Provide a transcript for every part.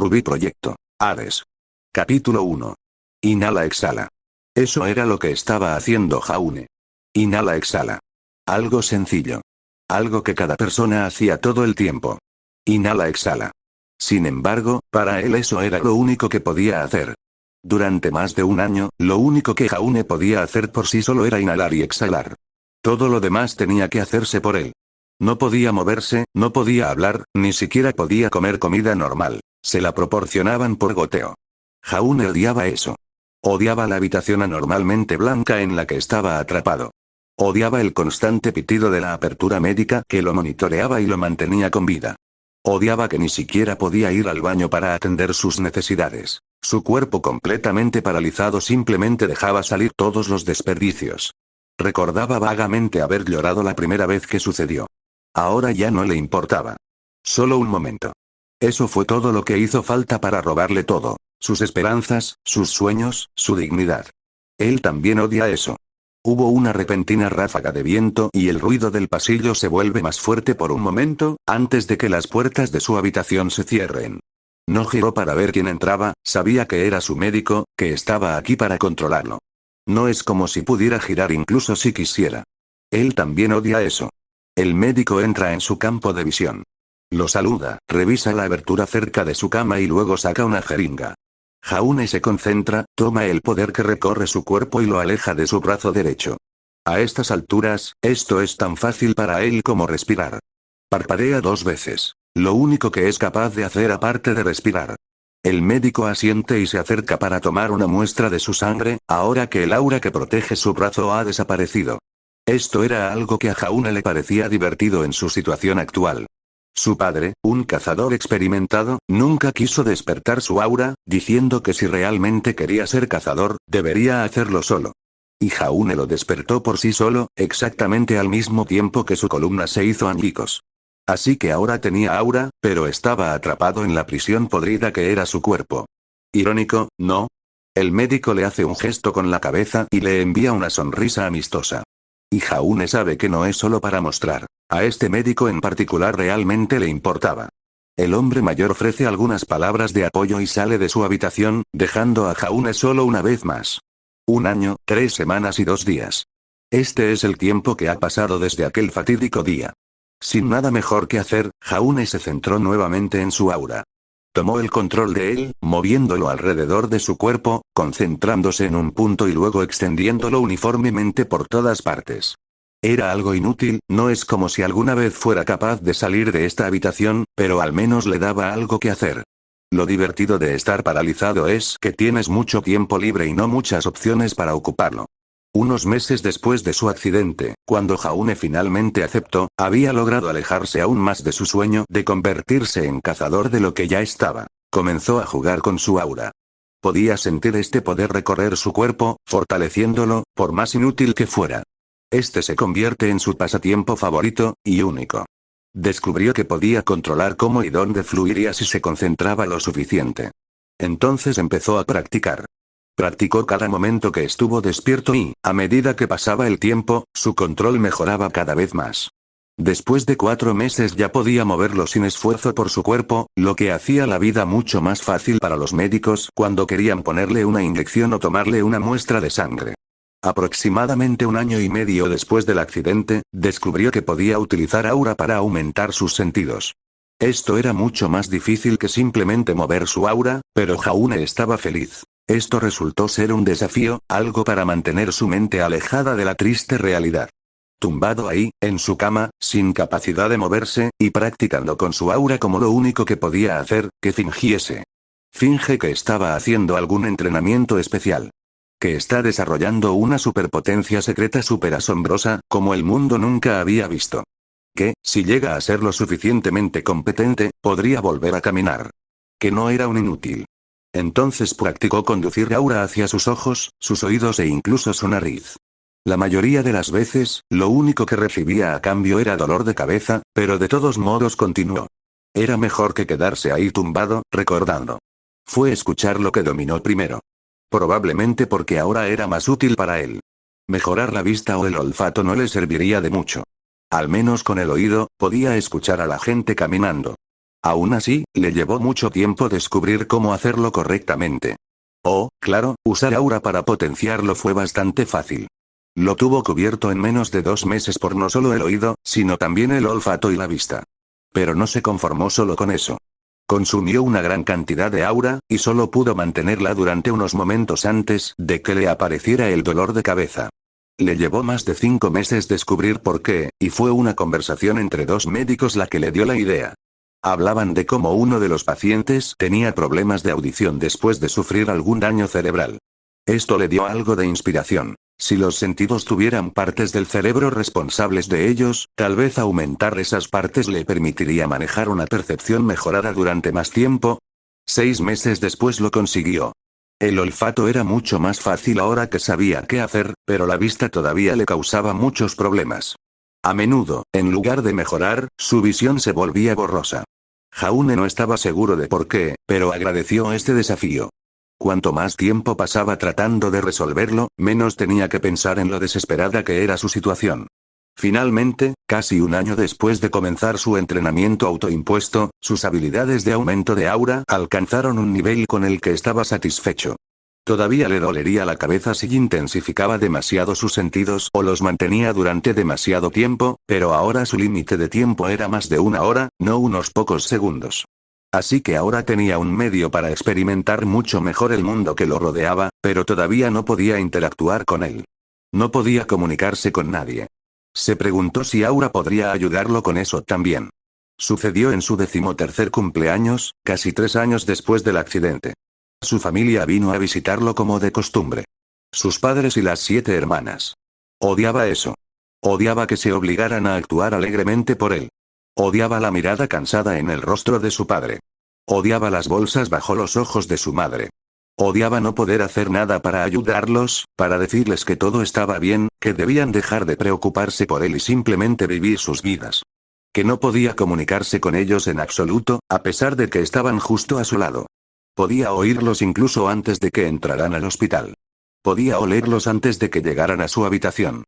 Rubí Proyecto Ares. Capítulo 1. Inhala-exhala. Eso era lo que estaba haciendo Jaune. Inhala-exhala. Algo sencillo. Algo que cada persona hacía todo el tiempo. Inhala-exhala. Sin embargo, para él eso era lo único que podía hacer. Durante más de un año, lo único que Jaune podía hacer por sí solo era inhalar y exhalar. Todo lo demás tenía que hacerse por él. No podía moverse, no podía hablar, ni siquiera podía comer comida normal. Se la proporcionaban por goteo. Jaune odiaba eso. Odiaba la habitación anormalmente blanca en la que estaba atrapado. Odiaba el constante pitido de la apertura médica que lo monitoreaba y lo mantenía con vida. Odiaba que ni siquiera podía ir al baño para atender sus necesidades. Su cuerpo completamente paralizado simplemente dejaba salir todos los desperdicios. Recordaba vagamente haber llorado la primera vez que sucedió. Ahora ya no le importaba. Solo un momento. Eso fue todo lo que hizo falta para robarle todo. Sus esperanzas, sus sueños, su dignidad. Él también odia eso. Hubo una repentina ráfaga de viento y el ruido del pasillo se vuelve más fuerte por un momento, antes de que las puertas de su habitación se cierren. No giró para ver quién entraba, sabía que era su médico, que estaba aquí para controlarlo. No es como si pudiera girar incluso si quisiera. Él también odia eso. El médico entra en su campo de visión. Lo saluda, revisa la abertura cerca de su cama y luego saca una jeringa. Jaune se concentra, toma el poder que recorre su cuerpo y lo aleja de su brazo derecho. A estas alturas, esto es tan fácil para él como respirar. Parpadea 2 veces. Lo único que es capaz de hacer aparte de respirar. El médico asiente y se acerca para tomar una muestra de su sangre, ahora que el aura que protege su brazo ha desaparecido. Esto era algo que a Jaune le parecía divertido en su situación actual. Su padre, un cazador experimentado, nunca quiso despertar su aura, diciendo que si realmente quería ser cazador, debería hacerlo solo. Y Jaune lo despertó por sí solo, exactamente al mismo tiempo que su columna se hizo añicos. Así que ahora tenía aura, pero estaba atrapado en la prisión podrida que era su cuerpo. Irónico, ¿no? El médico le hace un gesto con la cabeza y le envía una sonrisa amistosa. Y Jaune sabe que no es solo para mostrar. A este médico en particular realmente le importaba. El hombre mayor ofrece algunas palabras de apoyo y sale de su habitación, dejando a Jaune solo una vez más. 1 año, 3 semanas y 2 días. Este es el tiempo que ha pasado desde aquel fatídico día. Sin nada mejor que hacer, Jaune se centró nuevamente en su aura. Tomó el control de él, moviéndolo alrededor de su cuerpo, concentrándose en un punto y luego extendiéndolo uniformemente por todas partes. Era algo inútil, no es como si alguna vez fuera capaz de salir de esta habitación, pero al menos le daba algo que hacer. Lo divertido de estar paralizado es que tienes mucho tiempo libre y no muchas opciones para ocuparlo. Unos meses después de su accidente, cuando Jaune finalmente aceptó, había logrado alejarse aún más de su sueño de convertirse en cazador de lo que ya estaba. Comenzó a jugar con su aura. Podía sentir este poder recorrer su cuerpo, fortaleciéndolo, por más inútil que fuera. Este se convierte en su pasatiempo favorito, y único. Descubrió que podía controlar cómo y dónde fluiría si se concentraba lo suficiente. Entonces empezó a practicar. Practicó cada momento que estuvo despierto y, a medida que pasaba el tiempo, su control mejoraba cada vez más. Después de 4 meses ya podía moverlo sin esfuerzo por su cuerpo, lo que hacía la vida mucho más fácil para los médicos cuando querían ponerle una inyección o tomarle una muestra de sangre. Aproximadamente 1 año y medio después del accidente, descubrió que podía utilizar aura para aumentar sus sentidos. Esto era mucho más difícil que simplemente mover su aura, pero Jaune estaba feliz. Esto resultó ser un desafío, algo para mantener su mente alejada de la triste realidad. Tumbado ahí, en su cama, sin capacidad de moverse, y practicando con su aura como lo único que podía hacer, que fingiese. Finge que estaba haciendo algún entrenamiento especial. Que está desarrollando una superpotencia secreta súper asombrosa, como el mundo nunca había visto. Que, si llega a ser lo suficientemente competente, podría volver a caminar. Que no era un inútil. Entonces practicó conducir aura hacia sus ojos, sus oídos e incluso su nariz. La mayoría de las veces, lo único que recibía a cambio era dolor de cabeza, pero de todos modos continuó. Era mejor que quedarse ahí tumbado, recordando. Fue escuchar lo que dominó primero. Probablemente porque ahora era más útil para él. Mejorar la vista o el olfato no le serviría de mucho. Al menos con el oído, podía escuchar a la gente caminando. Aún así, le llevó mucho tiempo descubrir cómo hacerlo correctamente. Oh, claro, usar aura para potenciarlo fue bastante fácil. Lo tuvo cubierto en menos de 2 meses por no solo el oído, sino también el olfato y la vista. Pero no se conformó solo con eso. Consumió una gran cantidad de aura, y solo pudo mantenerla durante unos momentos antes de que le apareciera el dolor de cabeza. Le llevó más de 5 meses descubrir por qué, y fue una conversación entre 2 médicos la que le dio la idea. Hablaban de cómo uno de los pacientes tenía problemas de audición después de sufrir algún daño cerebral. Esto le dio algo de inspiración. Si los sentidos tuvieran partes del cerebro responsables de ellos, tal vez aumentar esas partes le permitiría manejar una percepción mejorada durante más tiempo. 6 meses después lo consiguió. El olfato era mucho más fácil ahora que sabía qué hacer, pero la vista todavía le causaba muchos problemas. A menudo, en lugar de mejorar, su visión se volvía borrosa. Jaune no estaba seguro de por qué, pero agradeció este desafío. Cuanto más tiempo pasaba tratando de resolverlo, menos tenía que pensar en lo desesperada que era su situación. Finalmente, casi un año después de comenzar su entrenamiento autoimpuesto, sus habilidades de aumento de aura alcanzaron un nivel con el que estaba satisfecho. Todavía le dolería la cabeza si intensificaba demasiado sus sentidos o los mantenía durante demasiado tiempo, pero ahora su límite de tiempo era más de 1 hora, no unos pocos segundos. Así que ahora tenía un medio para experimentar mucho mejor el mundo que lo rodeaba, pero todavía no podía interactuar con él. No podía comunicarse con nadie. Se preguntó si Aura podría ayudarlo con eso también. Sucedió en su 13º cumpleaños, casi 3 años después del accidente. Su familia vino a visitarlo como de costumbre. Sus padres y las 7 hermanas. Odiaba eso. Odiaba que se obligaran a actuar alegremente por él. Odiaba la mirada cansada en el rostro de su padre. Odiaba las bolsas bajo los ojos de su madre. Odiaba no poder hacer nada para ayudarlos, para decirles que todo estaba bien, que debían dejar de preocuparse por él y simplemente vivir sus vidas. Que no podía comunicarse con ellos en absoluto, a pesar de que estaban justo a su lado. Podía oírlos incluso antes de que entraran al hospital. Podía olerlos antes de que llegaran a su habitación.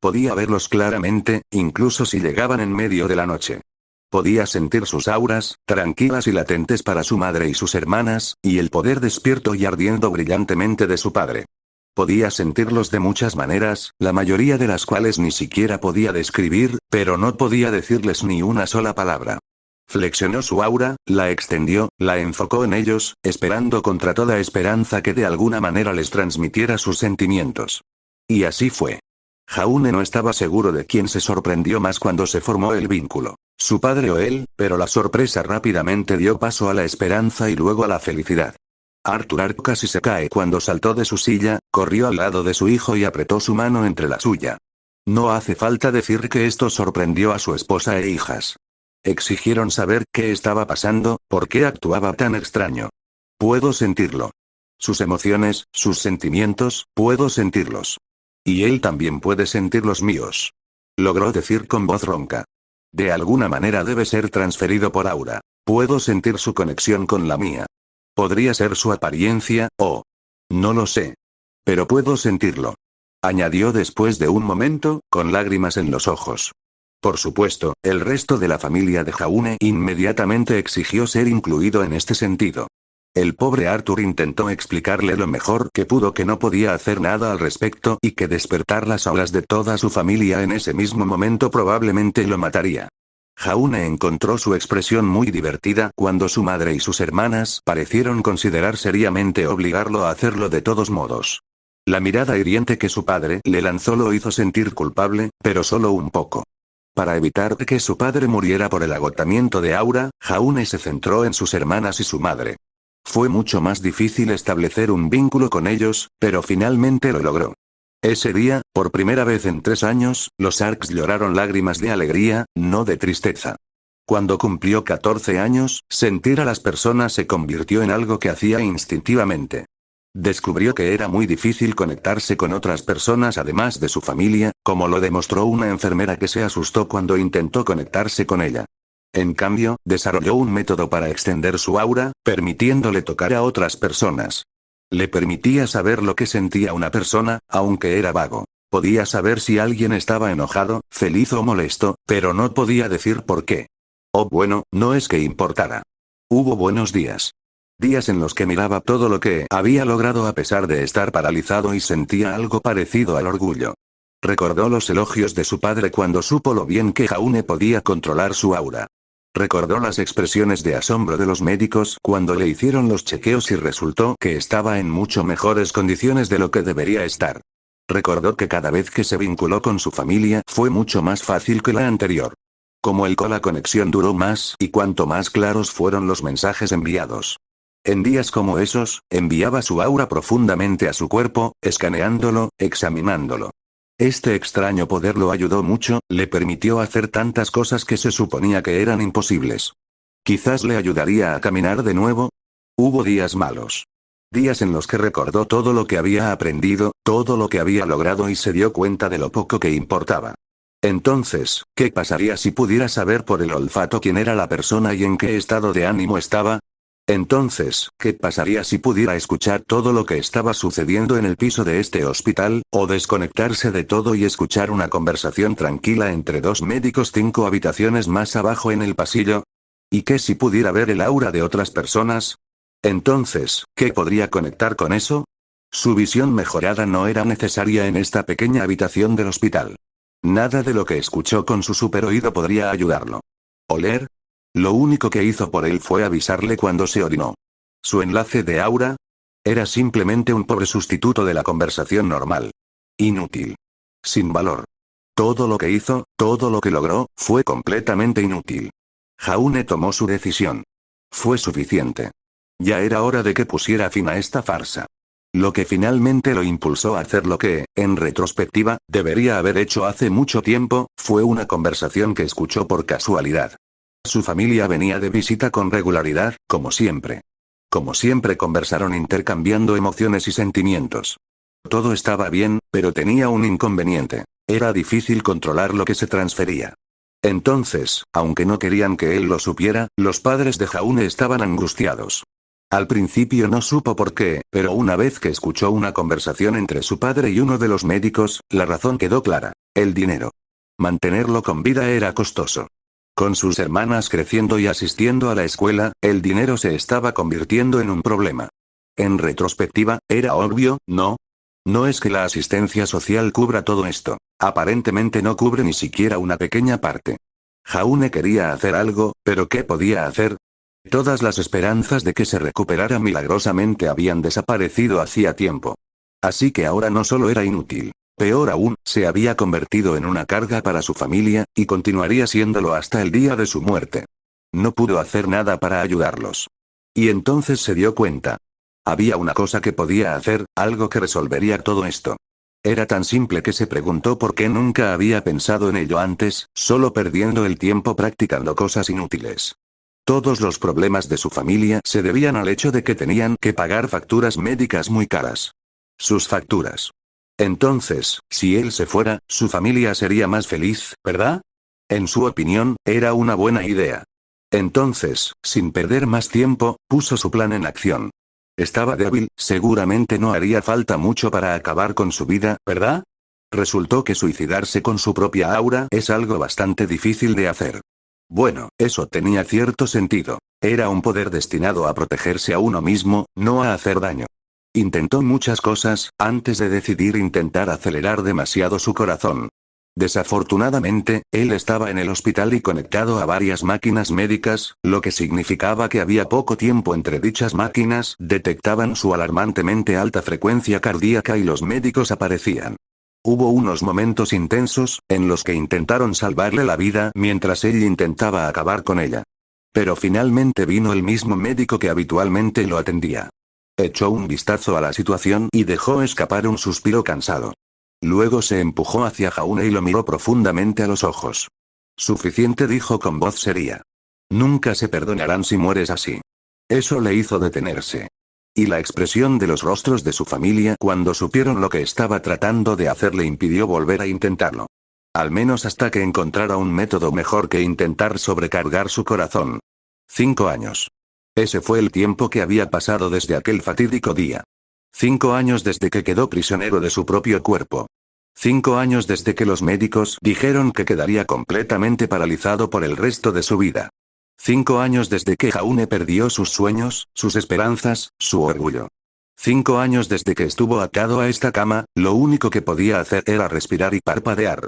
Podía verlos claramente, incluso si llegaban en medio de la noche. Podía sentir sus auras, tranquilas y latentes para su madre y sus hermanas, y el poder despierto y ardiendo brillantemente de su padre. Podía sentirlos de muchas maneras, la mayoría de las cuales ni siquiera podía describir, pero no podía decirles ni una sola palabra. Flexionó su aura, la extendió, la enfocó en ellos, esperando contra toda esperanza que de alguna manera les transmitiera sus sentimientos. Y así fue. Jaune no estaba seguro de quién se sorprendió más cuando se formó el vínculo, su padre o él, pero la sorpresa rápidamente dio paso a la esperanza y luego a la felicidad. Arthur casi se cae cuando saltó de su silla, corrió al lado de su hijo y apretó su mano entre la suya. No hace falta decir que esto sorprendió a su esposa e hijas. Exigieron saber qué estaba pasando, por qué actuaba tan extraño. Puedo sentirlo. Sus emociones, sus sentimientos, puedo sentirlos. Y él también puede sentir los míos. Logró decir con voz ronca. De alguna manera debe ser transferido por aura. Puedo sentir su conexión con la mía. Podría ser su apariencia, o... no lo sé. Pero puedo sentirlo. Añadió después de un momento, con lágrimas en los ojos. Por supuesto, el resto de la familia de Jaune inmediatamente exigió ser incluido en este sentido. El pobre Arthur intentó explicarle lo mejor que pudo que no podía hacer nada al respecto y que despertar las auras de toda su familia en ese mismo momento probablemente lo mataría. Jaune encontró su expresión muy divertida cuando su madre y sus hermanas parecieron considerar seriamente obligarlo a hacerlo de todos modos. La mirada hiriente que su padre le lanzó lo hizo sentir culpable, pero solo un poco. Para evitar que su padre muriera por el agotamiento de aura, Jaune se centró en sus hermanas y su madre. Fue mucho más difícil establecer un vínculo con ellos, pero finalmente lo logró. Ese día, por primera vez en 3 años, los Arks lloraron lágrimas de alegría, no de tristeza. Cuando cumplió 14 años, sentir a las personas se convirtió en algo que hacía instintivamente. Descubrió que era muy difícil conectarse con otras personas además de su familia, como lo demostró una enfermera que se asustó cuando intentó conectarse con ella. En cambio, desarrolló un método para extender su aura, permitiéndole tocar a otras personas. Le permitía saber lo que sentía una persona, aunque era vago. Podía saber si alguien estaba enojado, feliz o molesto, pero no podía decir por qué. Oh bueno, no es que importara. Hubo buenos días. Días en los que miraba todo lo que había logrado a pesar de estar paralizado y sentía algo parecido al orgullo. Recordó los elogios de su padre cuando supo lo bien que Jaune podía controlar su aura. Recordó las expresiones de asombro de los médicos cuando le hicieron los chequeos y resultó que estaba en mucho mejores condiciones de lo que debería estar. Recordó que cada vez que se vinculó con su familia fue mucho más fácil que la anterior. La conexión duró más y cuanto más claros fueron los mensajes enviados. En días como esos, enviaba su aura profundamente a su cuerpo, escaneándolo, examinándolo. Este extraño poder lo ayudó mucho, le permitió hacer tantas cosas que se suponía que eran imposibles. Quizás le ayudaría a caminar de nuevo. Hubo días malos. Días en los que recordó todo lo que había aprendido, todo lo que había logrado y se dio cuenta de lo poco que importaba. Entonces, ¿qué pasaría si pudiera saber por el olfato quién era la persona y en qué estado de ánimo estaba? Entonces, ¿qué pasaría si pudiera escuchar todo lo que estaba sucediendo en el piso de este hospital, o desconectarse de todo y escuchar una conversación tranquila entre dos médicos 5 habitaciones más abajo en el pasillo? ¿Y qué si pudiera ver el aura de otras personas? Entonces, ¿qué podría conectar con eso? Su visión mejorada no era necesaria en esta pequeña habitación del hospital. Nada de lo que escuchó con su superoído podría ayudarlo. ¿Oler? Lo único que hizo por él fue avisarle cuando se orinó. ¿Su enlace de aura? Era simplemente un pobre sustituto de la conversación normal. Inútil. Sin valor. Todo lo que hizo, todo lo que logró, fue completamente inútil. Jaune tomó su decisión. Fue suficiente. Ya era hora de que pusiera fin a esta farsa. Lo que finalmente lo impulsó a hacer lo que, en retrospectiva, debería haber hecho hace mucho tiempo, fue una conversación que escuchó por casualidad. Su familia venía de visita con regularidad, como siempre. Como siempre conversaron intercambiando emociones y sentimientos. Todo estaba bien, pero tenía un inconveniente. Era difícil controlar lo que se transfería. Entonces, aunque no querían que él lo supiera, los padres de Jaune estaban angustiados. Al principio no supo por qué, pero una vez que escuchó una conversación entre su padre y uno de los médicos, la razón quedó clara: el dinero. Mantenerlo con vida era costoso. Con sus hermanas creciendo y asistiendo a la escuela, el dinero se estaba convirtiendo en un problema. En retrospectiva, era obvio, ¿no? No es que la asistencia social cubra todo esto. Aparentemente no cubre ni siquiera una pequeña parte. Jaune quería hacer algo, pero ¿qué podía hacer? Todas las esperanzas de que se recuperara milagrosamente habían desaparecido hacía tiempo. Así que ahora no solo era inútil. Peor aún, se había convertido en una carga para su familia, y continuaría siéndolo hasta el día de su muerte. No pudo hacer nada para ayudarlos. Y entonces se dio cuenta. Había una cosa que podía hacer, algo que resolvería todo esto. Era tan simple que se preguntó por qué nunca había pensado en ello antes, solo perdiendo el tiempo practicando cosas inútiles. Todos los problemas de su familia se debían al hecho de que tenían que pagar facturas médicas muy caras. Sus facturas. Entonces, si él se fuera, su familia sería más feliz, ¿verdad? En su opinión, era una buena idea. Entonces, sin perder más tiempo, puso su plan en acción. Estaba débil, seguramente no haría falta mucho para acabar con su vida, ¿verdad? Resultó que suicidarse con su propia aura es algo bastante difícil de hacer. Bueno, eso tenía cierto sentido. Era un poder destinado a protegerse a uno mismo, no a hacer daño. Intentó muchas cosas, antes de decidir intentar acelerar demasiado su corazón. Desafortunadamente, él estaba en el hospital y conectado a varias máquinas médicas, lo que significaba que había poco tiempo entre dichas máquinas, detectaban su alarmantemente alta frecuencia cardíaca y los médicos aparecían. Hubo unos momentos intensos, en los que intentaron salvarle la vida mientras él intentaba acabar con ella. Pero finalmente vino el mismo médico que habitualmente lo atendía. Echó un vistazo a la situación y dejó escapar un suspiro cansado. Luego se empujó hacia Jaune y lo miró profundamente a los ojos. Suficiente, dijo con voz seria. Nunca se perdonarán si mueres así. Eso le hizo detenerse. Y la expresión de los rostros de su familia cuando supieron lo que estaba tratando de hacer le impidió volver a intentarlo. Al menos hasta que encontrara un método mejor que intentar sobrecargar su corazón. 5 años. Ese fue el tiempo que había pasado desde aquel fatídico día. 5 años desde que quedó prisionero de su propio cuerpo. 5 años desde que los médicos dijeron que quedaría completamente paralizado por el resto de su vida. 5 años desde que Jaune perdió sus sueños, sus esperanzas, su orgullo. 5 años desde que estuvo atado a esta cama, lo único que podía hacer era respirar y parpadear.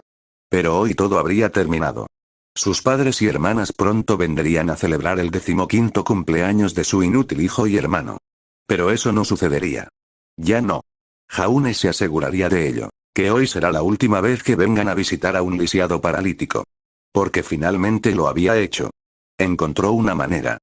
Pero hoy todo habría terminado. Sus padres y hermanas pronto vendrían a celebrar el 15º cumpleaños de su inútil hijo y hermano. Pero eso no sucedería. Ya no. Jaune se aseguraría de ello, que hoy será la última vez que vengan a visitar a un lisiado paralítico. Porque finalmente lo había hecho. Encontró una manera.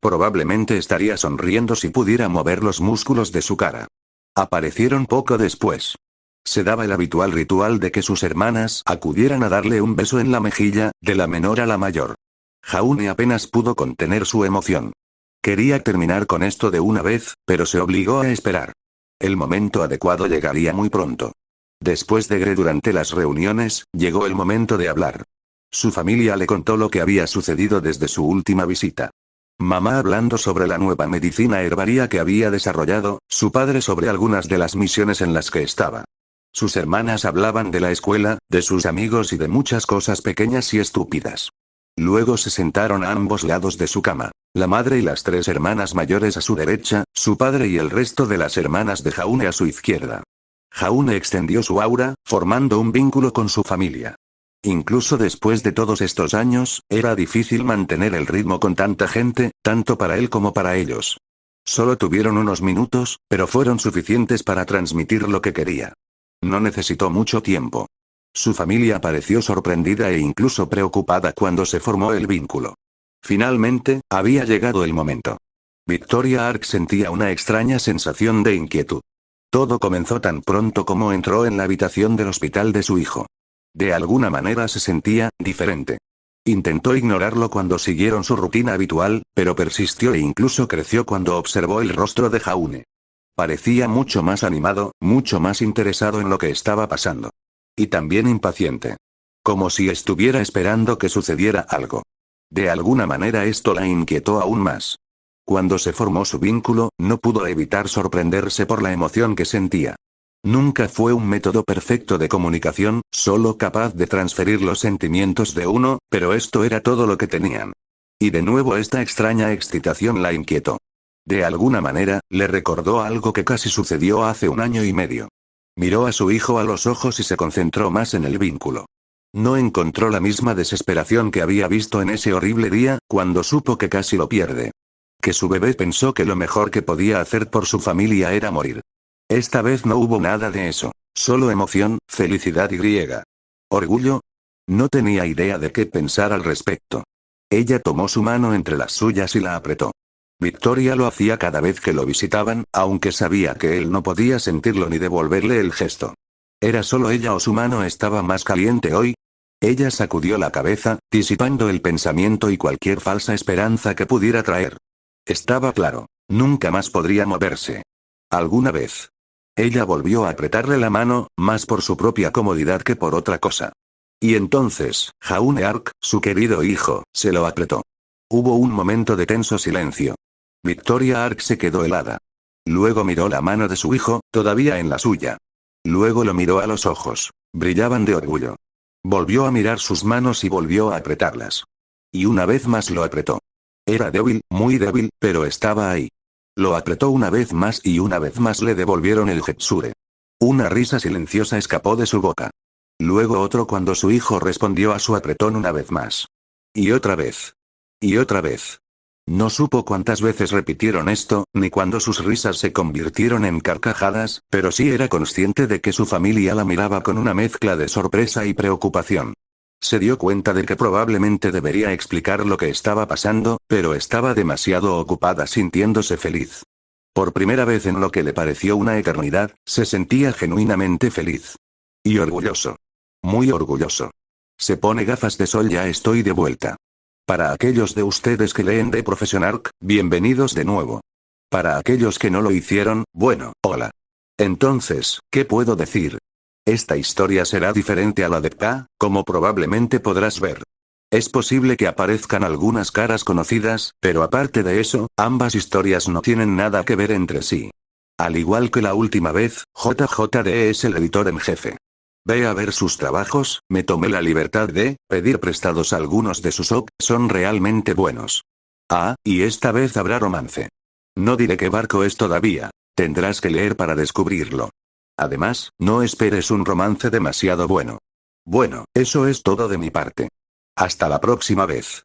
Probablemente estaría sonriendo si pudiera mover los músculos de su cara. Aparecieron poco después. Se daba el habitual ritual de que sus hermanas acudieran a darle un beso en la mejilla, de la menor a la mayor. Jaune apenas pudo contener su emoción. Quería terminar con esto de una vez, pero se obligó a esperar. El momento adecuado llegaría muy pronto. Después de que durante las reuniones, llegó el momento de hablar. Su familia le contó lo que había sucedido desde su última visita. Mamá hablando sobre la nueva medicina herbaria que había desarrollado, su padre sobre algunas de las misiones en las que estaba. Sus hermanas hablaban de la escuela, de sus amigos y de muchas cosas pequeñas y estúpidas. Luego se sentaron a ambos lados de su cama. La madre y las 3 hermanas mayores a su derecha, su padre y el resto de las hermanas de Jaune a su izquierda. Jaune extendió su aura, formando un vínculo con su familia. Incluso después de todos estos años, era difícil mantener el ritmo con tanta gente, tanto para él como para ellos. Solo tuvieron unos minutos, pero fueron suficientes para transmitir lo que quería. No necesitó mucho tiempo. Su familia pareció sorprendida e incluso preocupada cuando se formó el vínculo. Finalmente, había llegado el momento. Victoria Ark sentía una extraña sensación de inquietud. Todo comenzó tan pronto como entró en la habitación del hospital de su hijo. De alguna manera se sentía diferente. Intentó ignorarlo cuando siguieron su rutina habitual, pero persistió e incluso creció cuando observó el rostro de Jaune. Parecía mucho más animado, mucho más interesado en lo que estaba pasando. Y también impaciente. Como si estuviera esperando que sucediera algo. De alguna manera esto la inquietó aún más. Cuando se formó su vínculo, no pudo evitar sorprenderse por la emoción que sentía. Nunca fue un método perfecto de comunicación, solo capaz de transferir los sentimientos de uno, pero esto era todo lo que tenían. Y de nuevo esta extraña excitación la inquietó. De alguna manera, le recordó algo que casi sucedió hace 1 año y medio. Miró a su hijo a los ojos y se concentró más en el vínculo. No encontró la misma desesperación que había visto en ese horrible día, cuando supo que casi lo pierde. Que su bebé pensó que lo mejor que podía hacer por su familia era morir. Esta vez no hubo nada de eso, solo emoción, felicidad y griega. ¿Orgullo? No tenía idea de qué pensar al respecto. Ella tomó su mano entre las suyas y la apretó. Victoria lo hacía cada vez que lo visitaban, aunque sabía que él no podía sentirlo ni devolverle el gesto. ¿Era solo ella o su mano estaba más caliente hoy? Ella sacudió la cabeza, disipando el pensamiento y cualquier falsa esperanza que pudiera traer. Estaba claro, nunca más podría moverse. Alguna vez. Ella volvió a apretarle la mano, más por su propia comodidad que por otra cosa. Y entonces, Jaune Ark, su querido hijo, se lo apretó. Hubo un momento de tenso silencio. Victoria Ark se quedó helada. Luego miró la mano de su hijo, todavía en la suya. Luego lo miró a los ojos. Brillaban de orgullo. Volvió a mirar sus manos y volvió a apretarlas. Y una vez más lo apretó. Era débil, muy débil, pero estaba ahí. Lo apretó una vez más y una vez más le devolvieron el Hetsure. Una risa silenciosa escapó de su boca. Luego otro cuando su hijo respondió a su apretón una vez más. Y otra vez. Y otra vez. No supo cuántas veces repitieron esto, ni cuándo sus risas se convirtieron en carcajadas, pero sí era consciente de que su familia la miraba con una mezcla de sorpresa y preocupación. Se dio cuenta de que probablemente debería explicar lo que estaba pasando, pero estaba demasiado ocupada sintiéndose feliz. Por primera vez en lo que le pareció una eternidad, se sentía genuinamente feliz. Y orgulloso. Muy orgulloso. Se pone gafas de sol, ya estoy de vuelta. Para aquellos de ustedes que leen The Profession Arc, bienvenidos de nuevo. Para aquellos que no lo hicieron, bueno, hola. Entonces, ¿qué puedo decir? Esta historia será diferente a la de K, como probablemente podrás ver. Es posible que aparezcan algunas caras conocidas, pero aparte de eso, ambas historias no tienen nada que ver entre sí. Al igual que la última vez, JJD es el editor en jefe. Ve a ver sus trabajos, me tomé la libertad de pedir prestados algunos de sus OP, son realmente buenos. Ah, y esta vez habrá romance. No diré qué barco es todavía. Tendrás que leer para descubrirlo. Además, no esperes un romance demasiado bueno. Bueno, eso es todo de mi parte. Hasta la próxima vez.